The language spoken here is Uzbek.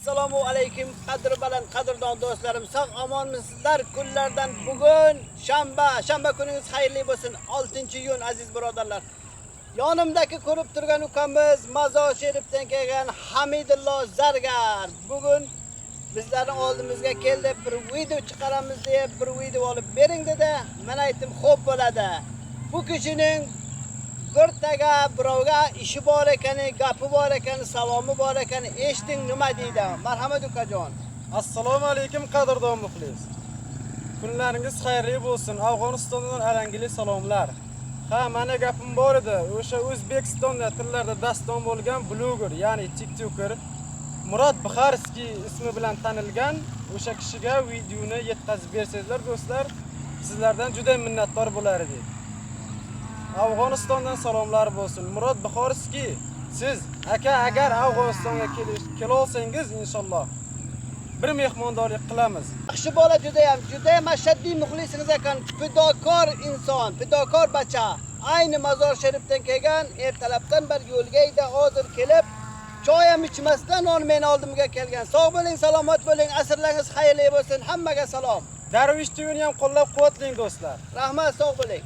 Assalomu alaykum qadr baland qadrdon do'stlarim. Sog' omonmisizlar? Kunlardan bugun shanba kuningiz xayrli bo'lsin. 6-iyun aziz birodarlar. Yonimdagi ko'rib turgan ukamiz Mazor Sharifdan kelgan Hamidullo Zargar. Bugun bizlarning oldimizga keldi, bir video chiqaramiz deb bir video olib bering dedi. Men aytdim, xo'p bo'ladi. Bu kishining G'irtaga birovga ishi bor ekani, gapi bor ekani, salomi bor ekani eshiting nima deydi. Marhamat ukajon. Assalomu alaykum qadrdon muxlis. Kunlaringiz xayrli bo'lsin. Afg'onistondan alangili salomlar. Ha, mana gapim bor edi. O'sha O'zbekistonda tillarda daston bo'lgan bloger, ya'ni TikToker Murod Bukharskiy ismi bilan tanilgan o'sha kishiga videoni yetkazib bersangizlar do'stlar, sizlardan juda minnatdor bo'lar edik. Afg'onistondan salomlar bo'lsin. Murod Bukharskiy, siz agar Afg'onistonga kelolsangiz inshaalloh bir mehmondorlik qilamiz. Yaxshi bola juda ham ashaddiy muxlisingiz ekan, fidokor inson, fidokor bacha. Ayni Mazor Sharifdan kelgan, ertalabdan bir yo'lga edi, hozir kelib choy ham ichmasdan meni oldimga kelgan. Sog' bo'ling, salomat bo'ling, asrlaringiz xayrli bo'lsin. Hammaga salom. Darvish to'yini ham qo'llab-quvvatlang do'stlar. Rahmat, sog' bo'ling.